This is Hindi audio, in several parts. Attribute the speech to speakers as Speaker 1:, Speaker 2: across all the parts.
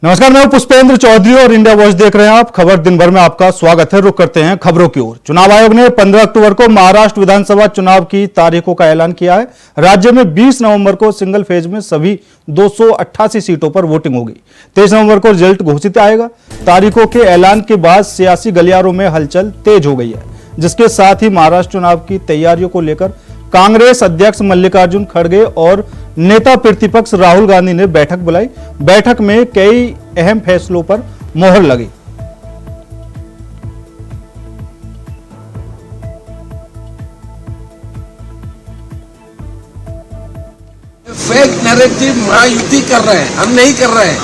Speaker 1: नमस्कार, मैं हूं पुष्पेंद्र चौधरी और इंडिया वॉच देख रहे हैं आप। खबर दिन भर में आपका स्वागत है। रुक करते हैं खबरों की ओर। चुनाव आयोग ने 15 अक्टूबर को महाराष्ट्र विधानसभा चुनाव की तारीखों का ऐलान किया है। राज्य में 20 नवंबर को सिंगल फेज में सभी 288 सीटों पर वोटिंग होगी। 23 नवंबर को रिजल्ट घोषित आएगा। तारीखों के ऐलान के बाद सियासी गलियारों में हलचल तेज हो गई है, जिसके साथ ही महाराष्ट्र चुनाव की तैयारियों को लेकर कांग्रेस अध्यक्ष मल्लिकार्जुन खड़गे और नेता प्रतिपक्ष राहुल गांधी ने बैठक बुलाई। बैठक में कई अहम फैसलों पर मोहर लगी।
Speaker 2: फेक नैरेटिव महायुति कर रहे हैं, हम नहीं कर रहे हैं।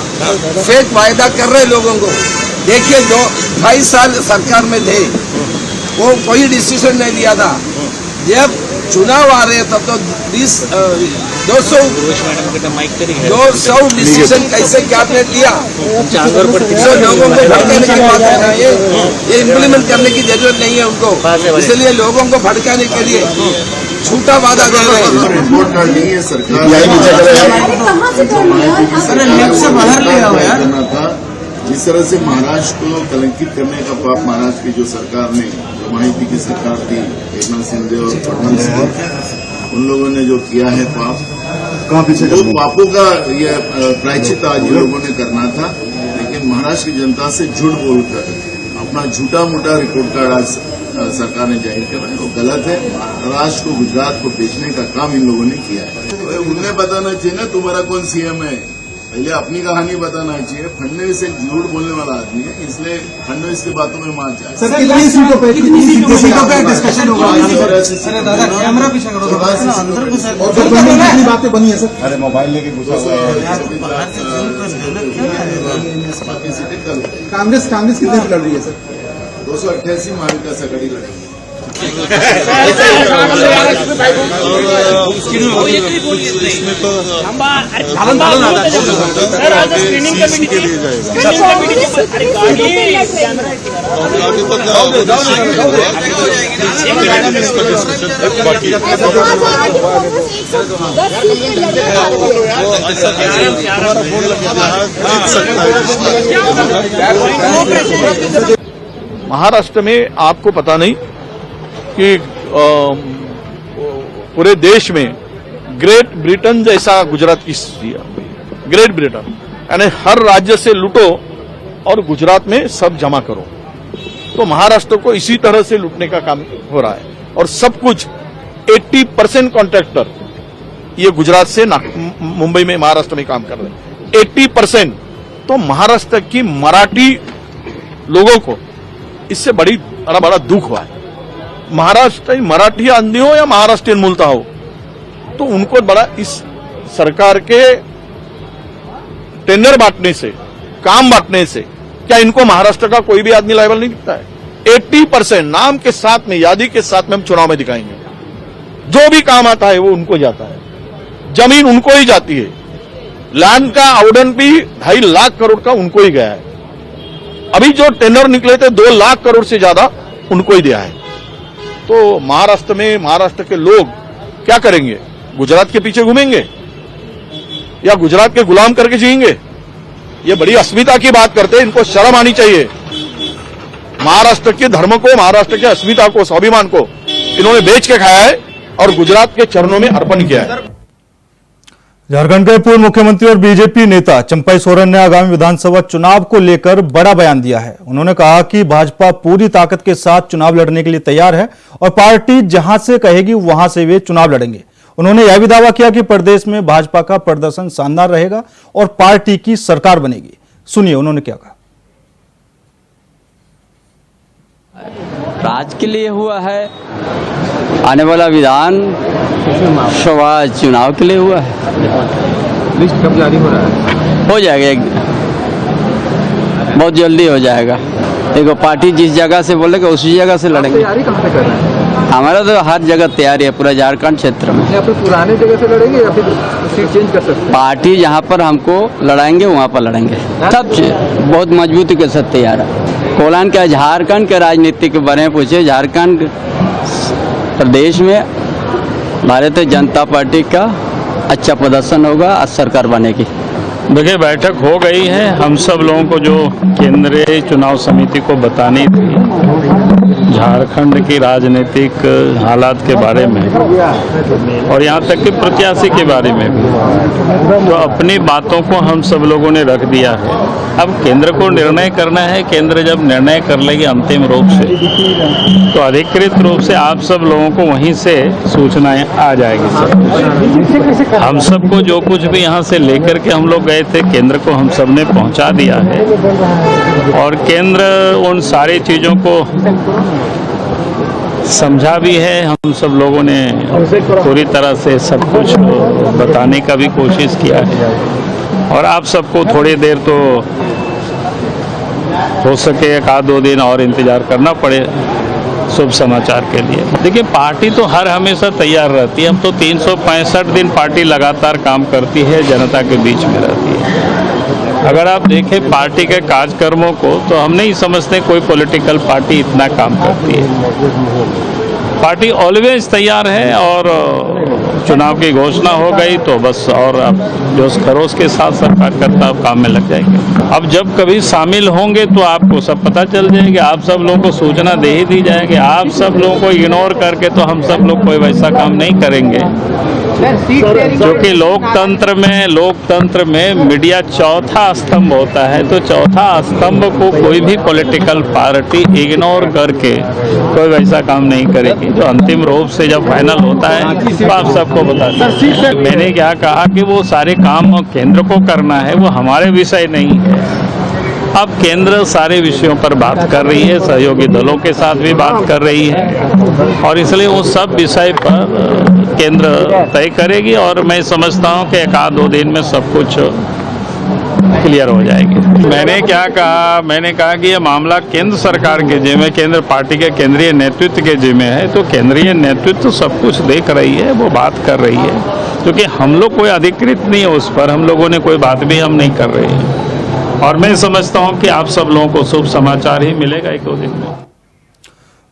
Speaker 2: फेक वायदा कर रहे हैं लोगों को। देखिए, 2-2.5 साल सरकार में थे, वो कोई डिसीजन नहीं लिया था। जब चुनाव आ रहे तब तो 200 डिसीजन कैसे कैबिनेट लिया। लोगों को भड़काने की बात है ना, ये इम्प्लीमेंट करने की जरूरत नहीं है उनको। इसलिए लोगों को भड़काने के लिए झूठा वादा दे रहे हैं।
Speaker 3: रिपोर्ट कार्ड नहीं है सरकार करना था। जिस तरह से महाराष्ट्र को कलंकित करने का पाप महाराष्ट्र की जो सरकार ने, जो महायुति की सरकार थी, एकनाथ शिंदे और फडणवीस, उन लोगों ने जो किया है पाप, वो पापों का ये प्रायश्चित आज ये लोगों ने करना था। लेकिन महाराष्ट्र की जनता से झूठ बोलकर अपना झूठा मोटा रिपोर्ट कार्ड आज सरकार ने जाहिर कर रहा है, वो गलत है। महाराष्ट्र को, गुजरात को बेचने का काम इन लोगों ने किया है। उन्हें बताना चाहिए ना तुम्हारा कौन सीएम है, पहले अपनी कहानी बताना चाहिए। फडणवीस एक झूठ बोलने वाला आदमी है, इसलिए फडणवीस की बातों में मान जाए।
Speaker 4: कितनी सीटों पे डिस्कशन होगा? कैमरा पीछे करो, कितनी बातें बनी है सर?
Speaker 3: अरे मोबाइल लेके घुसा हुआ है।
Speaker 4: कांग्रेस कितने लड़ रही है सर?
Speaker 3: 288 महाविकास आघाड़ी लड़ेगी।
Speaker 5: महाराष्ट्र में आपको पता नहीं कि पूरे देश में ग्रेट ब्रिटेन जैसा गुजरात की स्थिति है। ग्रेट ब्रिटेन यानी हर राज्य से लूटो और गुजरात में सब जमा करो। तो महाराष्ट्र को इसी तरह से लूटने का काम हो रहा है और सब कुछ 80% कॉन्ट्रैक्टर ये गुजरात से मुंबई में, महाराष्ट्र में काम कर रहे हैं। 80%। तो महाराष्ट्र की मराठी लोगों को इससे बड़ा दुख हुआ है। महाराष्ट्र मराठी आंधी हो या महाराष्ट्रियन मूलता हो, तो उनको बड़ा इस सरकार के टेंडर बांटने से, काम बांटने से, क्या इनको महाराष्ट्र का कोई भी आदमी लायबल नहीं दिखता है? 80% नाम के साथ में, यादी के साथ में हम चुनाव में दिखाएंगे। जो भी काम आता है वो उनको जाता है, जमीन उनको ही जाती है। लैंड का आवंटन भी 2.5 लाख करोड़ का उनको ही गया है। अभी जो टेंडर निकले थे 2 लाख करोड़ से ज्यादा उनको ही दिया है। तो महाराष्ट्र में महाराष्ट्र के लोग क्या करेंगे? गुजरात के पीछे घूमेंगे या गुजरात के गुलाम करके जिएंगे? ये बड़ी अस्मिता की बात करते हैं, इनको शर्म आनी चाहिए। महाराष्ट्र के धर्म को, महाराष्ट्र के अस्मिता को, स्वाभिमान को इन्होंने बेच के खाया है और गुजरात के चरणों में अर्पण किया है।
Speaker 1: झारखंड के पूर्व मुख्यमंत्री और बीजेपी नेता चंपई सोरेन ने आगामी विधानसभा चुनाव को लेकर बड़ा बयान दिया है। उन्होंने कहा कि भाजपा पूरी ताकत के साथ चुनाव लड़ने के लिए तैयार है और पार्टी जहां से कहेगी वहां से वे चुनाव लड़ेंगे। उन्होंने यह भी दावा किया कि प्रदेश में भाजपा का प्रदर्शन शानदार रहेगा और पार्टी की सरकार बनेगी। सुनिए उन्होंने क्या कहा।
Speaker 6: राज्य के लिए हुआ है, आने वाला विधान सभा चुनाव के लिए हुआ है।
Speaker 4: लिस्ट कब जारी हो रहा है?
Speaker 6: हो जाएगा, बहुत जल्दी हो जाएगा। देखो, पार्टी जिस जगह से बोलेगा उसी जगह से लड़ेंगे।
Speaker 4: तैयारी कहाँ से कर रहे हैं?
Speaker 6: हमारा तो हर जगह तैयारी है, पूरा झारखंड क्षेत्र में।
Speaker 4: या फिर पुराने जगह से लड़ेंगे या फिर सीट चेंज कर सकते हैं?
Speaker 6: पार्टी जहाँ पर हमको लड़ाएंगे वहाँ पर लड़ेंगे। सब बहुत मजबूती के साथ तैयार है। कोलान का झारखंड के राजनीति के बारे में पूछे। झारखंड प्रदेश में भारतीय जनता पार्टी का अच्छा प्रदर्शन होगा, सरकार बनेगी।
Speaker 7: देखिए, बैठक हो गई है। हम सब लोगों को जो केंद्रीय चुनाव समिति को बतानी थी झारखंड की राजनीतिक हालात के बारे में और यहाँ तक कि प्रत्याशी के बारे में भी, तो अपनी बातों को हम सब लोगों ने रख दिया है। अब केंद्र को निर्णय करना है। केंद्र जब निर्णय कर लेगी अंतिम रूप से, तो अधिकृत रूप से आप सब लोगों को वहीं से सूचनाएं आ जाएगी। सब हम सबको जो कुछ भी यहाँ से लेकर के हम लोग गए थे, केंद्र को हम सब ने पहुँचा दिया है और केंद्र उन सारी चीज़ों को समझा भी है। हम सब लोगों ने पूरी तरह से सब कुछ बताने का भी कोशिश किया है और आप सबको थोड़ी देर तो हो सके 1-2 दिन और इंतज़ार करना पड़े शुभ समाचार के लिए। देखिए, पार्टी तो हर हमेशा तैयार रहती है। हम तो 365 दिन पार्टी लगातार काम करती है, जनता के बीच में रहती है। अगर आप देखें पार्टी के कार्यक्रमों को, तो हम नहीं समझते कोई पॉलिटिकल पार्टी इतना काम करती है। पार्टी ऑलवेज तैयार है और चुनाव की घोषणा हो गई तो बस और अब जोश खरोश के साथ सब कार्यकर्ता काम में लग जाएंगे। अब जब कभी शामिल होंगे तो आपको सब पता चल जाएगी। आप सब लोगों को सूचना दे ही दी जाएगी। आप सब लोगों को इग्नोर करके तो हम सब लोग कोई वैसा काम नहीं करेंगे, क्योंकि लोकतंत्र में मीडिया चौथा स्तंभ होता है। तो चौथा स्तंभ को कोई भी पॉलिटिकल पार्टी इग्नोर करके कोई वैसा काम नहीं करेगी। जो अंतिम रूप से जब फाइनल होता है तो आप सबको बता दें। मैंने क्या कहा कि वो सारे काम केंद्र को करना है, वो हमारे विषय नहीं है। अब केंद्र सारे विषयों पर बात कर रही है, सहयोगी दलों के साथ भी बात कर रही है और इसलिए वो सब विषय पर केंद्र तय करेगी और मैं समझता हूँ कि 1-2 दिन में सब कुछ क्लियर हो जाएगी। मैंने कहा कि ये मामला केंद्र सरकार के जिम्मे, केंद्र पार्टी के केंद्रीय नेतृत्व के जिम्मे है। तो केंद्रीय नेतृत्व सब कुछ देख रही है, वो बात कर रही है, क्योंकि हम लोग कोई अधिकृत नहीं है उस पर। हम लोगों ने कोई बात भी हम नहीं कर रहे हैं और मैं समझता हूं कि आप सब लोगों को शुभ समाचार ही मिलेगा 1-2 दिन में।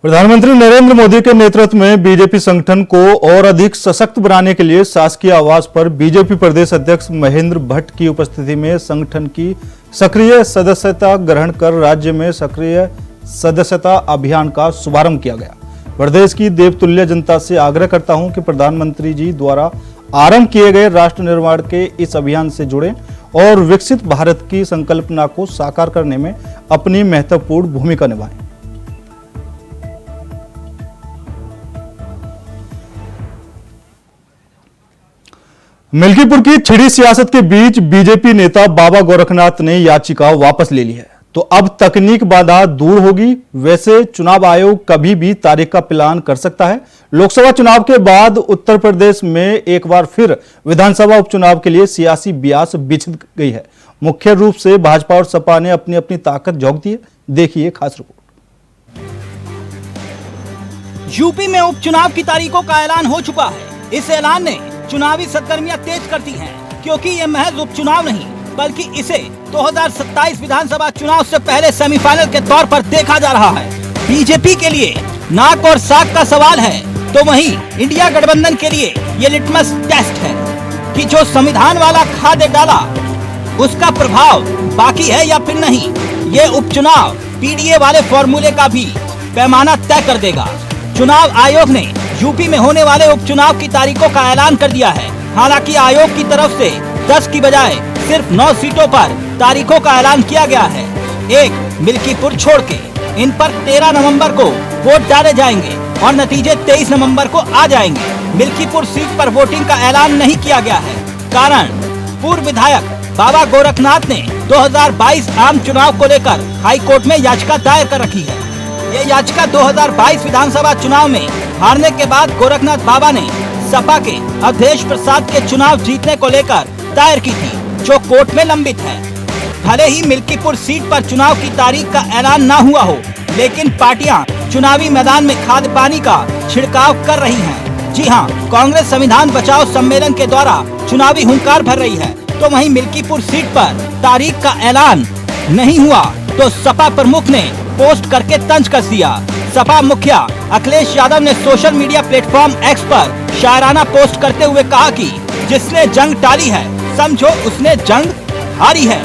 Speaker 1: प्रधानमंत्री नरेंद्र मोदी के नेतृत्व में बीजेपी संगठन को और अधिक सशक्त बनाने के लिए शासकीय आवास पर बीजेपी प्रदेश अध्यक्ष महेंद्र भट्ट की उपस्थिति में संगठन की सक्रिय सदस्यता ग्रहण कर राज्य में सक्रिय सदस्यता अभियान का शुभारंभ किया गया। प्रदेश की देवतुल्य जनता से आग्रह करता हूं कि प्रधानमंत्री जी द्वारा आरंभ किए गए राष्ट्र निर्माण के इस अभियान से जुड़े और विकसित भारत की संकल्पना को साकार करने में अपनी महत्वपूर्ण भूमिका निभाएं। मिल्कीपुर की छिड़ी सियासत के बीच बीजेपी नेता बाबा गोरखनाथ ने याचिका वापस ले ली है, तो अब तकनीक बाधा दूर होगी। वैसे चुनाव आयोग कभी भी तारीख का प्लान कर सकता है। लोकसभा चुनाव के बाद उत्तर प्रदेश में एक बार फिर विधानसभा उपचुनाव के लिए सियासी ब्यास बिछ गई है। मुख्य रूप से भाजपा और सपा ने अपनी अपनी ताकत झोंक दी है। देखिए खास रिपोर्ट।
Speaker 8: यूपी में उपचुनाव की तारीखों का ऐलान हो चुका है। इस ऐलान ने चुनावी सरगर्मियां तेज कर दी हैं, क्योंकि ये महज उपचुनाव नहीं बल्कि इसे 2027 विधानसभा चुनाव से पहले सेमीफाइनल के तौर पर देखा जा रहा है। बीजेपी के लिए नाक और साग का सवाल है, तो वहीं इंडिया गठबंधन के लिए ये लिटमस टेस्ट है कि जो संविधान वाला खाद्य डाला उसका प्रभाव बाकी है या फिर नहीं। ये उपचुनाव पीडीए वाले फॉर्मूले का भी पैमाना तय कर देगा। चुनाव आयोग ने यूपी में होने वाले उपचुनाव की तारीखों का ऐलान कर दिया है। हालांकि आयोग की तरफ से 10 की बजाय सिर्फ 9 सीटों पर तारीखों का ऐलान किया गया है, एक मिल्कीपुर छोड़ के। इन पर 13 नवंबर को वोट डाले जाएंगे और नतीजे 23 नवंबर को आ जाएंगे। मिल्कीपुर सीट पर वोटिंग का ऐलान नहीं किया गया है, कारण पूर्व विधायक बाबा गोरखनाथ ने 2022 आम चुनाव को लेकर हाई कोर्ट में याचिका दायर कर रखी है। ये याचिका 2022 विधानसभा चुनाव में हारने के बाद गोरखनाथ बाबा ने सपा के अवधेश प्रसाद के चुनाव जीतने को लेकर दायर की थी, जो कोर्ट में लंबित है। भले ही मिल्कीपुर सीट पर चुनाव की तारीख का ऐलान ना हुआ हो, लेकिन पार्टियां चुनावी मैदान में खाद पानी का छिड़काव कर रही हैं। जी हां, कांग्रेस संविधान बचाओ सम्मेलन के द्वारा चुनावी हुंकार भर रही है, तो वहीं मिल्कीपुर सीट पर तारीख का ऐलान नहीं हुआ तो सपा प्रमुख ने पोस्ट करके तंज कस दिया। सपा मुखिया अखिलेश यादव ने सोशल मीडिया प्लेटफॉर्म एक्स पर शायराना पोस्ट करते हुए कहा कि जिसने जंग टाली है समझो उसने जंग भारी है।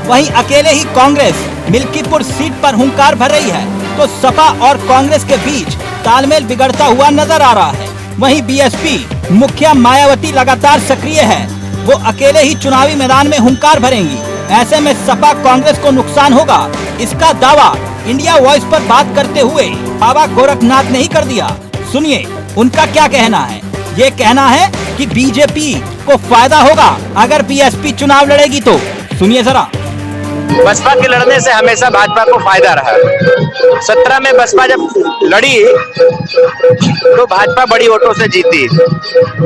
Speaker 8: वहीं अकेले ही कांग्रेस मिल्कीपुर सीट पर हुंकार भर रही है, तो सपा और कांग्रेस के बीच तालमेल बिगड़ता हुआ नजर आ रहा है। वहीं बीएसपी मुखिया मायावती लगातार सक्रिय है, वो अकेले ही चुनावी मैदान में हुंकार भरेंगी। ऐसे में सपा कांग्रेस को नुकसान होगा, इसका दावा इंडिया वॉइस पर बात करते हुए बाबा गोरखनाथ ने ही कर दिया। सुनिए उनका क्या कहना है। ये कहना है कि बीजेपी को फायदा होगा अगर बीएसपी चुनाव लड़ेगी तो। सुनिए जरा।
Speaker 9: बसपा के लड़ने से हमेशा भाजपा को फायदा रहा। 17 में बसपा जब लड़ी तो भाजपा बड़ी वोटों से जीती।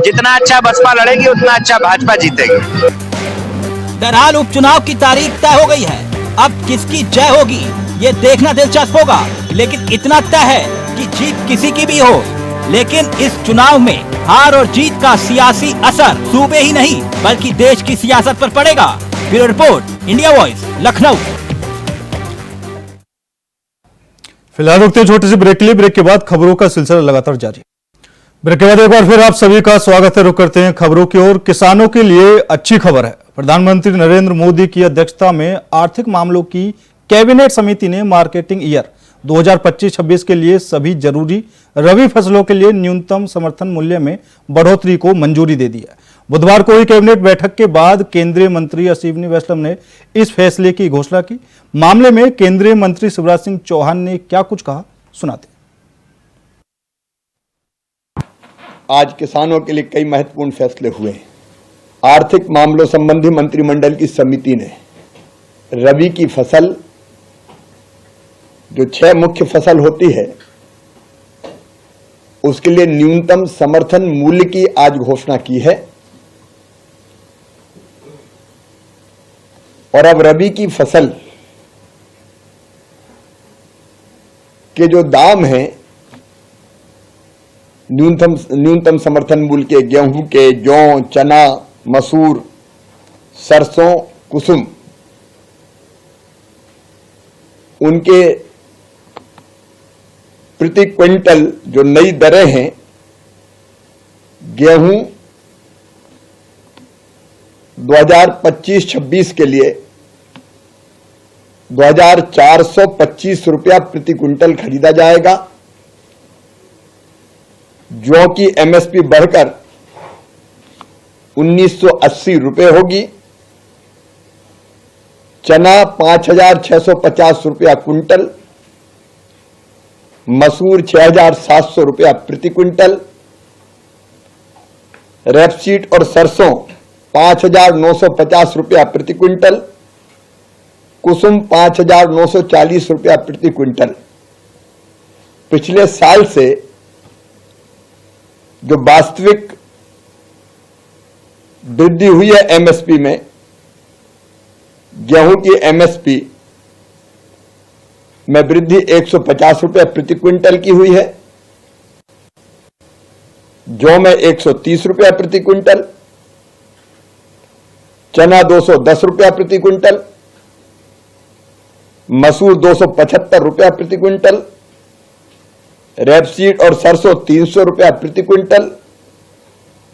Speaker 9: जितना अच्छा बसपा लड़ेगी उतना अच्छा भाजपा जीतेगी।
Speaker 8: बहरहाल उपचुनाव की तारीख तय हो गई है, अब किसकी जय होगी ये देखना दिलचस्प होगा। लेकिन इतना तय है कि जीत किसी की भी हो, लेकिन इस चुनाव में हार और जीत का सियासी असर सूबे ही नहीं बल्कि देश की सियासत पर पड़ेगा। Bureau report, India voice, Lucknow.
Speaker 1: फिलहाल रुकते हैं छोटे से ब्रेक के लिए। ब्रेक के बाद खबरों का सिलसिला लगातार जारी। ब्रेक के बाद एक बार फिर आप सभी का स्वागत है। रुक करते हैं खबरों की ओर। किसानों के लिए अच्छी खबर है। प्रधानमंत्री नरेंद्र मोदी की अध्यक्षता में आर्थिक मामलों की कैबिनेट समिति ने मार्केटिंग ईयर 2025-26 के लिए सभी जरूरी रबी फसलों के लिए न्यूनतम समर्थन मूल्य में बढ़ोतरी को मंजूरी दे दी है। बुधवार को हुई कैबिनेट बैठक के बाद केंद्रीय मंत्री अश्विनी वैष्णव ने इस फैसले की घोषणा की। मामले में केंद्रीय मंत्री शिवराज सिंह चौहान ने क्या कुछ कहा, सुनाते।
Speaker 10: आज किसानों के लिए कई महत्वपूर्ण फैसले हुए। आर्थिक मामलों संबंधी मंत्रिमंडल की समिति ने रबी की फसल, जो 6 मुख्य फसल होती है, उसके लिए न्यूनतम समर्थन मूल्य की आज घोषणा की है। और अब रबी की फसल के जो दाम हैं न्यूनतम समर्थन मूल्य के, गेहूं के, जौ, चना, मसूर, सरसों, कुसुम, उनके प्रति क्विंटल जो नई दरें हैं, गेहूं 2025-26 के लिए 2425 रुपया प्रति क्विंटल खरीदा जाएगा। जौ की एमएसपी बढ़कर 1980 रुपये होगी। चना 5650 रुपया क्विंटल, मसूर 6700 रुपया प्रति क्विंटल, रेपसीड और सरसों 5950 रुपया प्रति क्विंटल, कुसुम 5940 रुपया प्रति क्विंटल। पिछले साल से जो वास्तविक वृद्धि हुई है एमएसपी में, गेहूं की एमएसपी में वृद्धि 150 रुपया प्रति क्विंटल की हुई है, जौ में 130 रुपया प्रति क्विंटल, चना 210 रुपया प्रति क्विंटल, मसूर 275 रुपया प्रति क्विंटल, रेपसीड और सरसों 300 रुपया प्रति क्विंटल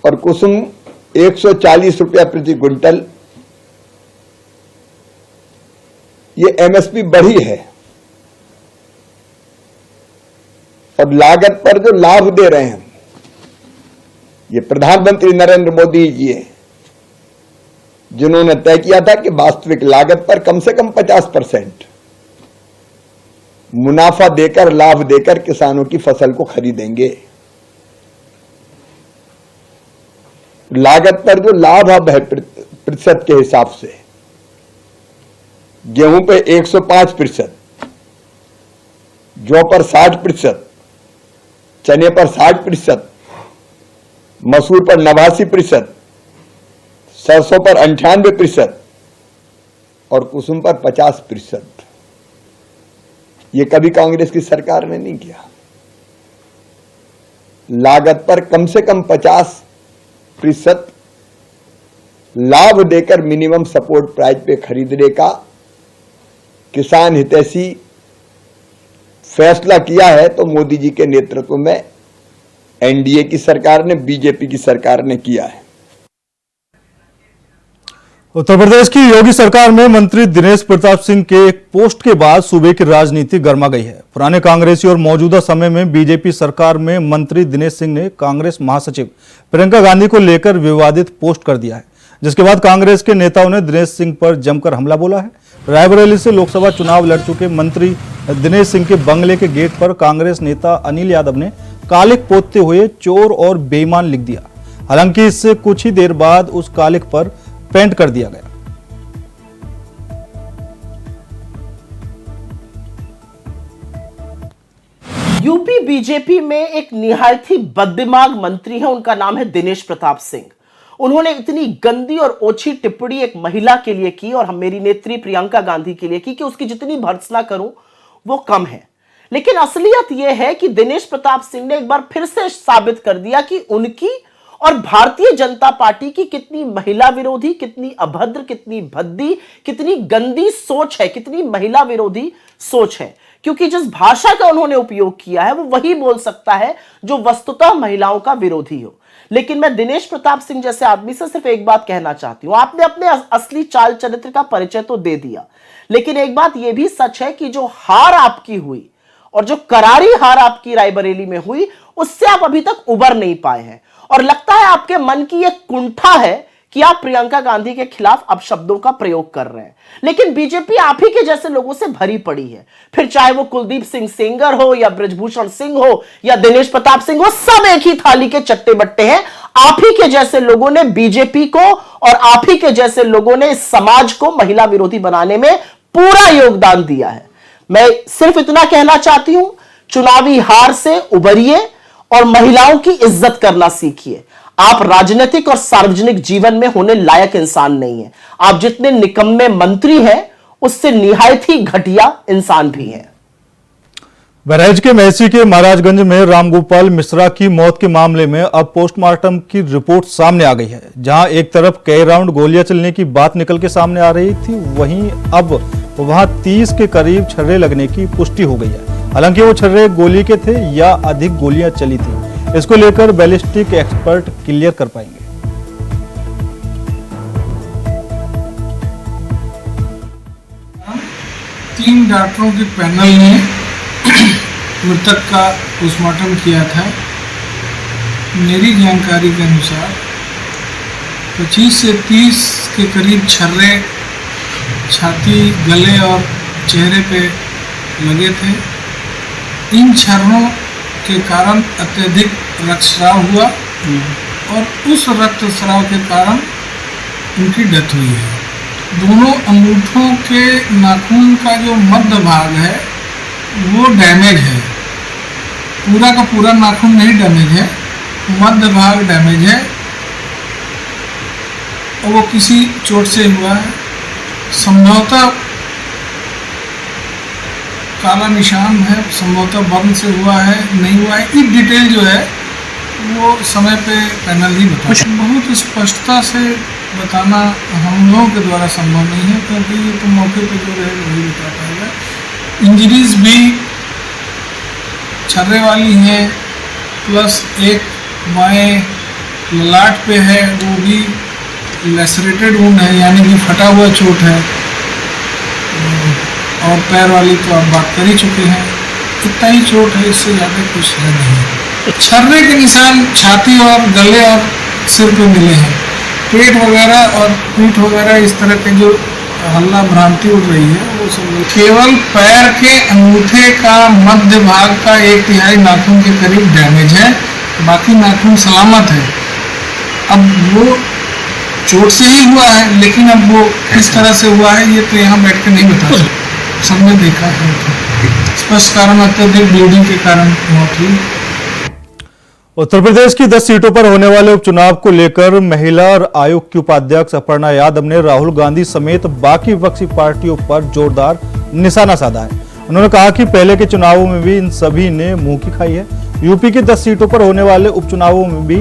Speaker 10: और कुसुम 140 रुपया प्रति क्विंटल। ये एमएसपी बढ़ी है। और लागत पर जो लाभ दे रहे हैं, ये प्रधानमंत्री नरेंद्र मोदी जी हैं, जिन्होंने तय किया था कि वास्तविक लागत पर कम से कम 50% मुनाफा देकर, लाभ देकर किसानों की फसल को खरीदेंगे। लागत पर जो लाभ अब है प्रतिशत के हिसाब से, गेहूं पे 105%, जौ पर 60%, चने पर 60%, मसूर पर 89%, सरसों पर 98% और कुसुम पर 50%। ये कभी कांग्रेस की सरकार ने नहीं किया। लागत पर कम से कम 50% लाभ देकर मिनिमम सपोर्ट प्राइस पे खरीदने का किसान हितैषी फैसला किया है, तो मोदी जी के नेतृत्व में एनडीए की सरकार ने, बीजेपी की सरकार ने किया है।
Speaker 1: उत्तर प्रदेश की योगी सरकार में मंत्री दिनेश प्रताप सिंह के एक पोस्ट के बाद सूबे की राजनीति गर्मा गई है। पुराने कांग्रेसी और मौजूदा समय में बीजेपी सरकार में मंत्री दिनेश सिंह ने कांग्रेस महासचिव प्रियंका गांधी को लेकर विवादित पोस्ट कर दिया है, जिसके बाद कांग्रेस के नेताओं ने दिनेश सिंह पर जमकर हमला बोला है। रायबरेली से लोकसभा चुनाव लड़ चुके मंत्री दिनेश सिंह के बंगले के गेट पर कांग्रेस नेता अनिल यादव ने कालिख पोतते हुए चोर और बेईमान लिख दिया। हालांकि इससे कुछ ही देर बाद उस कालिख पर पेंट कर दिया गया।
Speaker 11: यूपी बीजेपी में एक निहायत ही बददिमाग मंत्री है, उनका नाम है दिनेश प्रताप सिंह। उन्होंने इतनी गंदी और ओछी टिप्पणी एक महिला के लिए की और मेरी नेत्री प्रियंका गांधी के लिए की कि उसकी जितनी भर्त्सना करूं वो कम है। लेकिन असलियत यह है कि दिनेश प्रताप सिंह ने एक बार फिर से साबित कर दिया कि उनकी और भारतीय जनता पार्टी की कितनी महिला विरोधी, कितनी अभद्र, कितनी भद्दी, कितनी गंदी सोच है, कितनी महिला विरोधी सोच है। क्योंकि जिस भाषा का उन्होंने उपयोग किया है वो वही बोल सकता है जो वस्तुतः महिलाओं का विरोधी हो। लेकिन मैं दिनेश प्रताप सिंह जैसे आदमी से सिर्फ एक बात कहना चाहती हूं, आपने अपने असली चाल चरित्र का परिचय तो दे दिया, लेकिन एक बात यह भी सच है कि जो हार आपकी हुई और जो करारी हार आपकी रायबरेली में हुई, उससे आप अभी तक उबर नहीं पाए हैं। और लगता है आपके मन की यह कुंठा है कि आप प्रियंका गांधी के खिलाफ अपशब्दों का प्रयोग कर रहे हैं। लेकिन बीजेपी आप ही के जैसे लोगों से भरी पड़ी है, फिर चाहे वो कुलदीप सिंह सेंगर हो या बृजभूषण सिंह हो या दिनेश प्रताप सिंह हो, सब एक ही थाली के चट्टे बट्टे हैं। आप ही के जैसे लोगों ने बीजेपी को और आप ही के जैसे लोगों ने इस समाज को महिला विरोधी बनाने में पूरा योगदान दिया है। मैं सिर्फ इतना कहना चाहती हूं, चुनावी हार से उबरिए और महिलाओं की इज्जत करना सीखिए। आप राजनीतिक और सार्वजनिक जीवन में होने लायक इंसान नहीं हैं। आप जितने निकम्मे मंत्री हैं, उससे निहायत ही घटिया इंसान भी हैं।
Speaker 1: बहराइच के मेहसी के महाराजगंज में रामगोपाल मिश्रा की मौत के मामले में अब पोस्टमार्टम की रिपोर्ट सामने आ गई है। जहां एक तरफ कई राउंड गोलियां चलने की बात निकल के सामने आ रही थी, वहीं अब वहां 30 के करीब छर्रे लगने की पुष्टि हो गई है। हालांकि वो छर्रे गोली के थे या अधिक गोलियां चली थी, इसको लेकर बैलिस्टिक एक्सपर्ट क्लियर कर पाएंगे।
Speaker 12: तीन डॉक्टरों के पैनल ने मृतक का पोस्टमार्टम किया था। मेरी जानकारी के अनुसार 25 से 30 के करीब छर्रे छाती, गले और चेहरे पे लगे थे। इन छर्रों के कारण अत्यधिक रक्तस्राव हुआ और उस रक्तस्राव के कारण उनकी डेथ हुई है। दोनों अंगूठों के नाखून का जो मध्य भाग है वो डैमेज है, पूरा का पूरा नाखून नहीं डैमेज है, मध्य भाग डैमेज है और वो किसी चोट से हुआ है। संभवतः काला निशान है, संभवतः बर्न से हुआ है, नहीं हुआ है, ये डिटेल जो है वो समय पे पैनल ही बता। बहुत स्पष्टता से बताना हम लोगों के द्वारा संभव नहीं है, क्योंकि ये तो मौके पे जो रहेगा वही बता पाएगा। इंजरीज भी छर्रे वाली हैं, प्लस एक बाएं ललाट पे है, वो भी लेसरेटेड वुंड है, यानी कि फटा हुआ चोट है। और पैर वाली तो आप बात कर ही चुके हैं, इतना ही चोट है, इससे ज़्यादा कुछ है नहीं। छर्रे के निशान छाती और गले और सिर पे मिले हैं। पेट वगैरह और पीठ वगैरह इस तरह के जो हल्ला भ्रांति उड़ रही है वो सब केवल पैर के अंगूठे का मध्य भाग का 1/3 नाखून के करीब डैमेज है, बाकी नाखून सलामत है। अब वो चोट से ही हुआ है, लेकिन अब वो किस तरह से हुआ है ये तो यहाँ बैठ कर नहीं बता सकते। सबने देखा है, स्पष्ट कारण अत्यधिक ब्लीडिंग के कारण मौत हुई।
Speaker 1: उत्तर प्रदेश की 10 सीटों पर होने वाले उपचुनाव को लेकर महिला आयोग की उपाध्यक्ष अपर्णा यादव ने राहुल गांधी समेत बाकी विपक्षी पार्टियों पर जोरदार निशाना साधा है। उन्होंने कहा कि पहले के चुनावों में भी इन सभी ने मुंह की खाई है। यूपी की 10 सीटों पर होने वाले उपचुनावों में भी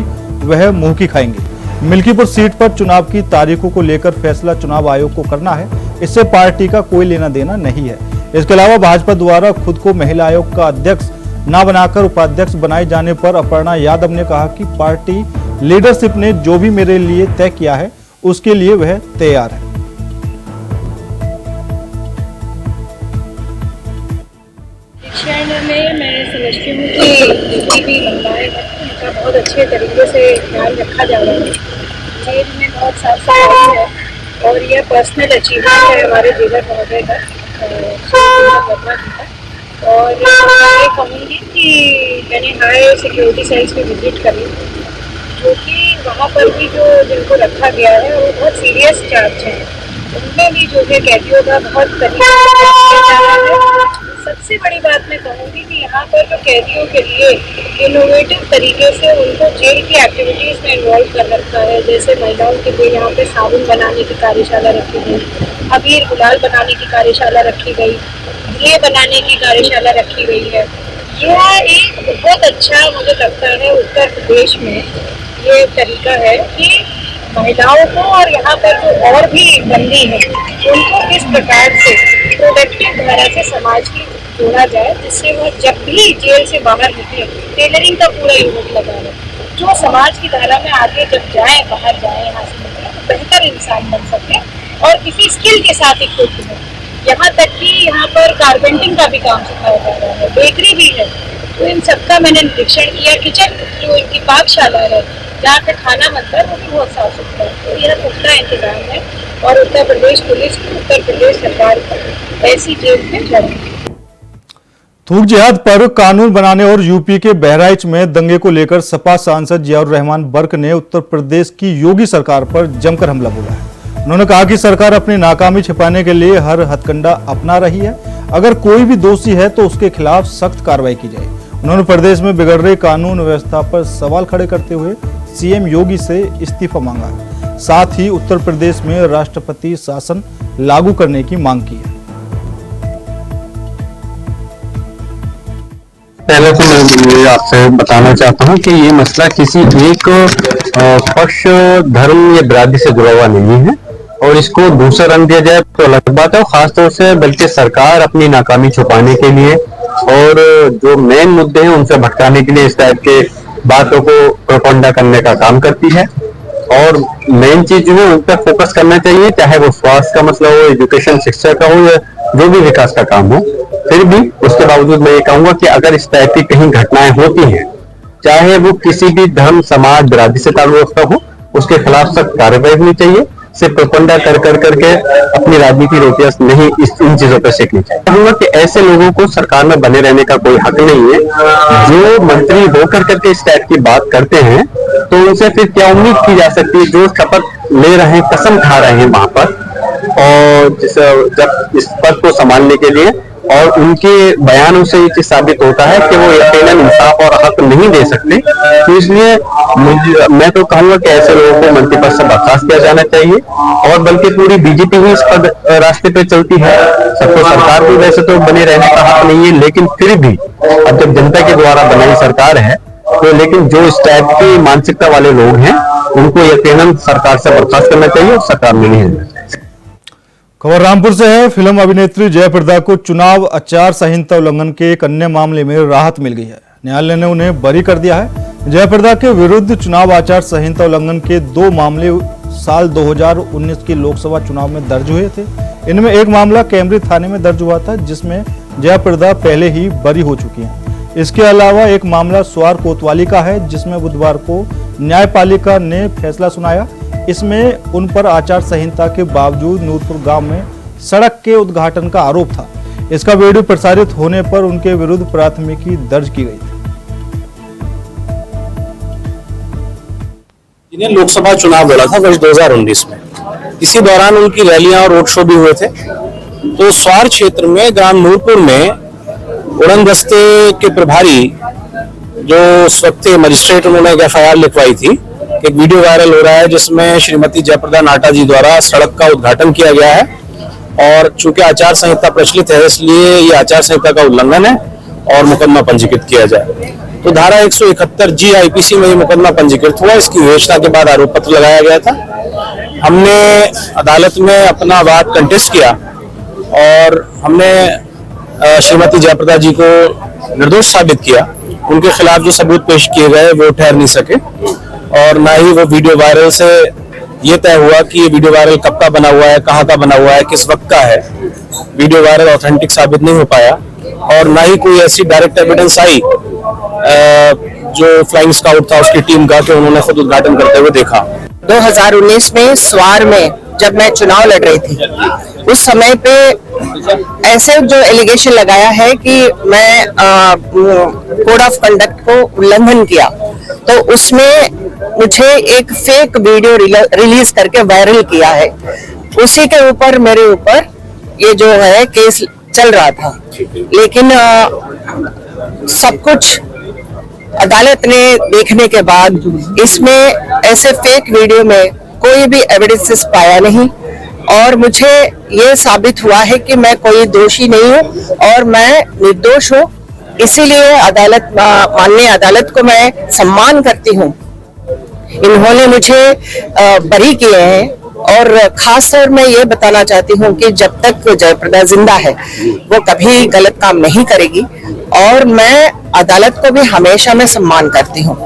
Speaker 1: वह मुंह की खाएंगे। मिल्कीपुर सीट पर चुनाव की तारीखों को लेकर फैसला चुनाव आयोग को करना है, इससे पार्टी का कोई लेना देना नहीं है। इसके अलावा भाजपा द्वारा खुद को महिला आयोग का अध्यक्ष न बनाकर उपाध्यक्ष बनाए जाने पर अपर्णा यादव ने कहा कि पार्टी लीडरशिप ने जो भी मेरे लिए तय किया है उसके लिए वह तैयार है।
Speaker 13: और जितनी भी महिलाएं हैं उनका बहुत अच्छे तरीके से ख्याल रखा जा रहा है। जेल में बहुत साफ सफाई है और यह पर्सनल अचीवमेंट है हमारे जेलर महोदय का, वर्मा जी का। और मैं ये कहूँगी कि मैंने हाई सिक्योरिटी सेल्स में विजिट करी, जो कि वहाँ पर भी जो जिनको रखा गया है वो बहुत सीरियस चार्ज है, उनमें भी जो है कैदियों का बहुत तरीका किया जा रहा है। सबसे बड़ी बात मैं कहूँगी कि यहाँ पर जो कैदियों के लिए इनोवेटिव तरीके से उनको जेल की एक्टिविटीज़ में इन्वॉल्व कर रखा है। जैसे महिलाओं के लिए यहाँ पे साबुन बनाने की कार्यशाला रखी गई, अबीर गुलाल बनाने की कार्यशाला रखी गई, दिए बनाने की कार्यशाला रखी गई है। यह एक बहुत अच्छा मुझे लगता है उत्तर प्रदेश में ये तरीका है कि महिलाओं को और यहाँ पर जो और भी बंदी हैं उनको किस प्रकार से प्रोडक्टिव धारा से समाज की जोड़ा जाए, जिससे वो जब भी जेल से बाहर निकले, टेलरिंग का पूरा यूनिट लगा है, जो समाज की धारा में आगे जब जाए, बाहर जाए, यहाँ से निकले तो बेहतर इंसान बन सके और किसी स्किल के साथ इक्विप्ड हो। यहाँ तक कि यहाँ पर कारपेंटिंग का भी काम सिखाया जा रहा है, बेकरी भी है। तो इन सबका मैंने निरीक्षण किया। किचन जो इनकी पाकशाला है जहाँ पे खाना बनता है वो भी बहुत साफ सुथरा है। तो यह पुख्ता इंतजाम है और उत्तर प्रदेश पुलिस को, उत्तर प्रदेश सरकार को ऐसी जेल में जरूर।
Speaker 1: थूक जिहाद पर कानून बनाने और यूपी के बहराइच में दंगे को लेकर सपा सांसद जियाउर रहमान बर्क ने उत्तर प्रदेश की योगी सरकार पर जमकर हमला बोला है। उन्होंने कहा कि सरकार अपनी नाकामी छिपाने के लिए हर हथकंडा अपना रही है। अगर कोई भी दोषी है तो उसके खिलाफ सख्त कार्रवाई की जाए। उन्होंने प्रदेश में बिगड़ रही कानून व्यवस्था पर सवाल खड़े करते हुए सीएम योगी से इस्तीफा मांगा है। साथ ही उत्तर प्रदेश में राष्ट्रपति शासन लागू करने की मांग की है।
Speaker 14: पहले तो मैं आपसे बताना चाहता हूं कि ये मसला किसी एक पक्ष, धर्म या बिरादरी से जुड़ा हुआ नहीं है और इसको दूसरा रंग दिया जाए तो अलग बात है। खासतौर से बल्कि सरकार अपनी नाकामी छुपाने के लिए और जो मेन मुद्दे हैं उनसे भटकाने के लिए इस टाइप के बातों को प्रोपेगेंडा करने का काम करती है। और मेन चीज जो है उन पर फोकस करना चाहिए, चाहे वो स्वास्थ्य का मसला हो, एजुकेशन, शिक्षा का हो या जो भी विकास का काम हो। फिर भी उसके बावजूद मैं ये कहूंगा कि अगर इस टाइप की कहीं घटनाएं होती हैं, चाहे वो किसी भी धर्म, समाज, बिरादरी से ताल्लुक रखता हो, उसके खिलाफ सख्त कार्रवाई होनी चाहिए। सिर्फ प्रोपेगेंडा कर करके अपनी राजनीति रोटियां नहीं इन चीजों पर सीखनी चाहिए। कहूंगा कि ऐसे लोगों को सरकार में बने रहने का कोई हक नहीं है। जो मंत्री होकर करके इस टाइप की बात करते हैं तो उनसे फिर क्या उम्मीद की जा सकती है? जो शपथ ले रहे हैं, कसम खा रहे हैं वहां पर, और जब इस पद को संभालने के लिए, और उनके बयानों से ये चीज साबित होता है कि वो यकीनन इंसाफ और हक नहीं दे सकते। तो इसलिए मैं तो कहूंगा कि ऐसे लोगों को मंत्री पद से बर्खास्त किया जाना चाहिए। और बल्कि पूरी बीजेपी ही इस पद रास्ते पे चलती है। सबको सरकार भी वैसे तो बने रहने का हक नहीं है, लेकिन फिर भी अब जब जनता के द्वारा बनाई सरकार है तो लेकिन जो इस टाइप की मानसिकता वाले लोग हैं उनको यकीनन सरकार से बर्खास्त करना चाहिए और सरकार में नहीं रहना चाहिए।
Speaker 1: खबर रामपुर से है। फिल्म अभिनेत्री जयाप्रदा को चुनाव आचार संहिता उल्लंघन के एक अन्य मामले में राहत मिल गई है। न्यायालय ने उन्हें बरी कर दिया है। जयाप्रदा के विरुद्ध चुनाव आचार संहिता उल्लंघन के 2 मामले साल 2019 के लोकसभा चुनाव में दर्ज हुए थे। इनमें एक मामला कैमरी थाने में दर्ज हुआ था, जिसमें जयाप्रदा पहले ही बरी हो चुकी हैं। इसके अलावा एक मामला स्वार कोतवाली का है, जिसमें बुधवार को न्यायपालिका ने फैसला सुनाया। इसमें उन पर आचार संहिता के बावजूद नूरपुर गांव में सड़क के उद्घाटन का आरोप था। इसका वीडियो प्रसारित होने पर उनके विरुद्ध प्राथमिकी दर्ज की गई थी।
Speaker 15: इन्हें लोकसभा चुनाव लड़ा था वर्ष 2019 में। इसी दौरान उनकी रैलियां और रोड शो भी हुए थे। तो स्वार क्षेत्र में ग्राम नूरपुर में उड़न दस्ते के प्रभारी जो उस वक्त मजिस्ट्रेट, उन्होंने एक FIR लिखवाई थी। एक वीडियो वायरल हो रहा है जिसमें श्रीमती जयाप्रदा नाटा जी द्वारा सड़क का उद्घाटन किया गया है और चूंकि आचार संहिता प्रचलित है इसलिए ये आचार संहिता का उल्लंघन है और मुकदमा पंजीकृत किया जाए। तो धारा 171G IPC में ये मुकदमा पंजीकृत हुआ। इसकी विवेचना के बाद आरोप पत्र लगाया गया था। हमने अदालत में अपना वाद कंटेस्ट किया और हमने श्रीमती जयाप्रदा जी को निर्दोष साबित किया। उनके खिलाफ जो सबूत पेश किए गए वो ठहर नहीं सके और ना ही वो वीडियो वायरल से ये तय हुआ कि ये वीडियो वायरल कब का बना हुआ है, कहाँ का बना हुआ है, किस वक्त का है। वीडियो वायरल ऑथेंटिक साबित नहीं हो पाया और ना ही कोई ऐसी डायरेक्ट एविडेंस आई जो फ्लाइंग स्काउट था उसकी टीम का, कि उन्होंने खुद उद्घाटन करते हुए देखा।
Speaker 16: 2019 में स्वार में जब मैं चुनाव लड़ रही थी, उस समय पे ऐसे जो एलिगेशन लगाया है कि मैं कोड ऑफ कंडक्ट को उल्लंघन किया, तो उसमें मुझे एक फेक वीडियो रिलीज करके वायरल किया है। उसी के ऊपर मेरे ऊपर ये जो है केस चल रहा था, लेकिन सब कुछ अदालत ने देखने के बाद इसमें ऐसे फेक वीडियो में कोई भी एविडेंसेस पाया नहीं, और मुझे ये साबित हुआ है कि मैं कोई दोषी नहीं हूँ और मैं निर्दोष हूँ। इसीलिए माननीय अदालत को मैं सम्मान करती हूँ। इन्होंने मुझे बरी किए हैं, और खास तौर मैं ये बताना चाहती हूँ कि जब तक जयप्रदा जिंदा है वो कभी गलत काम नहीं करेगी, और मैं अदालत को भी हमेशा मैं सम्मान करती हूँ।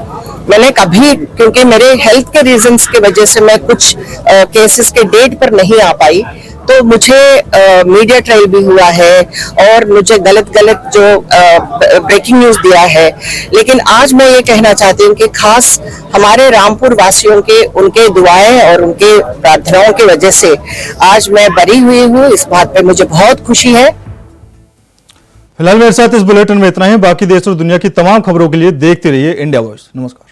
Speaker 16: मैंने कभी, क्योंकि मेरे हेल्थ के रीजंस की वजह से मैं कुछ केसेस के डेट पर नहीं आ पाई, तो मुझे मीडिया ट्रायल भी हुआ है और मुझे गलत जो ब्रेकिंग न्यूज दिया है। लेकिन आज मैं ये कहना चाहती हूँ कि खास हमारे रामपुर वासियों के, उनके दुआएं और उनके प्रार्थनाओं की वजह से आज मैं बरी हुई हूँ। इस बात पे मुझे बहुत खुशी है।
Speaker 1: फिलहाल मेरे साथ इस बुलेटिन में इतना ही। बाकी देश और दुनिया की तमाम खबरों के लिए देखते रहिए इंडिया वॉइस। नमस्कार।